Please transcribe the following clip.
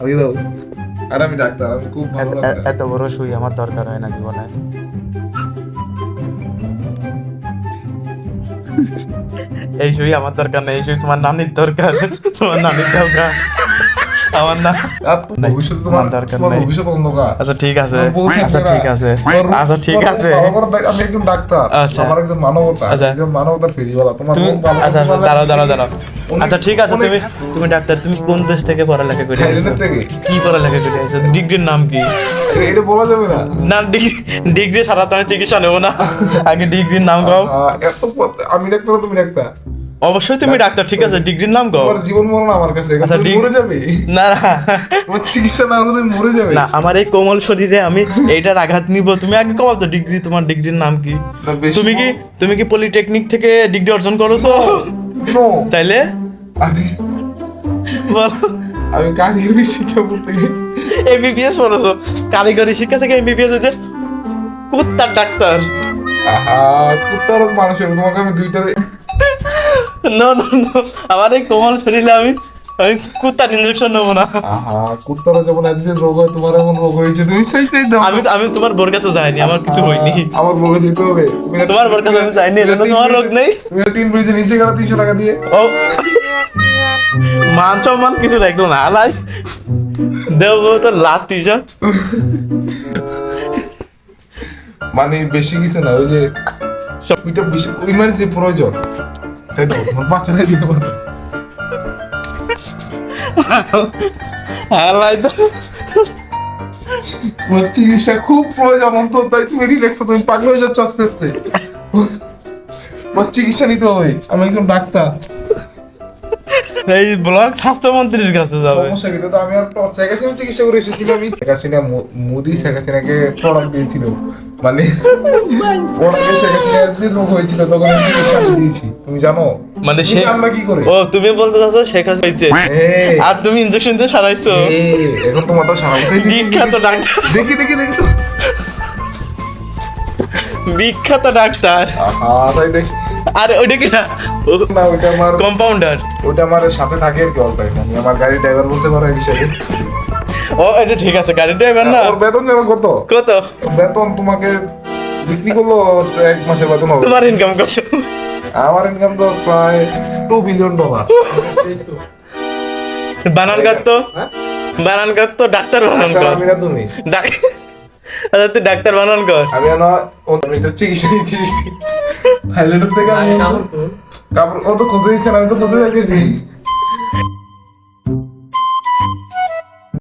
আমি দাও। আর আমি ডাক্তার, আমি খুব ভালো ডাক্তার। এত বড় সুই আমার দরকার হয় না জীবনে। এই সুই আমার দরকার নেই, এই সুই তোমার নানির দরকার। তোমার নানির দরকার, আমার না। আর তো ভবিষ্যতে তোমার দরকার তোমার নেই। ভবিষ্যৎ অন্ধকার। আচ্ছা ঠিক আছে, তোমার বউ থাকবে আচ্ছা না। ঠিক আছে, তোমার- আচ্ছা ঠিক তোমার আছে। ভালো করে আমি একজন ডাক্তার, আচ্ছা। আমার একজন মানবতা, আচ্ছা। একজন মানবতার ফেরিওয়ালা। তোমার তুমি বউ ভালো আচ্ছা করতে পারলে দাঁড়াও দাঁড়াও আমি দাঁড়াও। অনেক- আচ্ছা ঠিক আছে, অনেক- তুমি ডাক্তার, তুমি কোন দেশ থেকে পড়ালেখা করে থাইল্যান্ডের আইছো? থেকে। কি পড়ালেখা করে আইছো? ডিগ্রির নাম কি? এটা বলা যাবে না। না ডিগ্রি ছাড়া তো আমি চিকিৎসা নেবো না। আগে ডিগ্রির নাম গাও। এত আমি ডাক্তার না তুমি ডাক্তার। অবশ্যই তুমি ডাক্তার, ঠিক আছে, ডিগ্রির নাম গাও। তোমার জীবন মরণ আমার কাছে, এখন আচ্ছা, তুমি ঠিক- মরে যাবে। না তোমার চিকিৎসা না হলে তুমি মরে যাবে। না, আমার এই কোমল শরীরে আমি এইটার আঘাত নিব। তুমি আগে কমাও তো ডিগ্রি, তোমার ডিগ্রির নাম কি? না, বেশি তুমি কি পলিটেকনিক থেকে ডিগ্রি অর্জন করেছো? No, তাইলে আমি বলো, আমি কারিগরি শিক্ষা বলতে গিয়ে এমবিবিএস পড়েছো? কারিগরি শিক্ষা থেকে এমবিবিএস হইতে কুত্তার ডাক্তার। আহা কুত্তার মানুষের তোমাকে আমি দুইটারে নো নো নো, আমার এই কোমল শরীরে আমি কুত্তার ইনজেকশন নেবো না। আহা কুত্তারও যেমন একদিন রোগ হয়, তোমার এমন রোগ হয়েছে, তুমি সেই দাও। আমি তোমার বোর কাছে যাইনি, আমার কিছু হয়নি। আমার রোগে যেতে হবে। তুমি তোমার বোর কাছে আমি যাইনি, এজন্য তোমার রোগ নেই। তুমি টিন ব্রিজে নিচে গেলে 300 টাকা দিয়ে। ও মান সম্মান কিছু রাখলো না, আলাই দেব তো লাতি যা। মানে বেশি কিছু না, ওই যে ওইটা বেশি ইমার্জেন্সি প্রয়োজন, তাই তো তোমার বাচ্চারা দিতে পারো। আলাই তো তোমার চিকিৎসা খুব প্রয়োজন অন্তত, তাই তুমি রিল্যাক্স, তুমি পাগল হয়ে যাচ্ছ আস্তে আস্তে। তোমার চিকিৎসা নিতে হবে, আমি একজন ডাক্তার। এই ব্লক স্বাস্থ্যমন্ত্রীর কাছে যাবে। সমস্যা কি? তো আমি আর শেখ হাসিনা চিকিৎসা করে এসেছিলাম। আমি শেখ হাসিনা মোদি শেখ হাসিনাকে প্রোডাক্ট দিয়েছিল, মানে প্রোডাক্টে শেখ হাসিনার যে রোগ হয়েছিল তখন আমি চিকিৎসা আমি দিয়েছি, তুমি জানো? মানে তুমি জানবা কি করে? ও তুমি বলতে চাচ্ছো শেখ হাসিনা হয়েছে এই, আর তুমি ইনজেকশন দিয়ে সারাইছো? এই, এখন তোমার তো সারা বিখ্যাত ডাক্তার, দেখি দেখি দেখি তো। বিখ্যাত ডাক্তার। আহা তাই দেখি আরে ওইটা কি না, না, ওইটা আমার কম্পাউন্ডার। ওইটা আমার সাথে থাকে আর কি অল টাইম। আমি আমার গাড়ির ড্রাইভার বলতে পারো এক হিসাবে। ও এটা ঠিক আছে, গাড়ি ড্রাইভার না? ওর বেতন যেন কত? কত বেতন তোমাকে বিক্রি করলো 1 মাসের বেতন হবে। তোমার ইনকাম কত? আমার ইনকাম তো প্রায় $2 বিলিয়ন। বানান কর তো, বানান কর তো, ডাক্তার বানান কর। আমি না তুমি, আচ্ছা তুই ডাক্তার বানান কর। আমি আমি তো চিকিৎসা নিচ্ছি থাইল্যান্ড থেকে। আমি কাপড় ও তো খুঁজে দিচ্ছে না, আমি তো খুঁজে যাচ্ছি।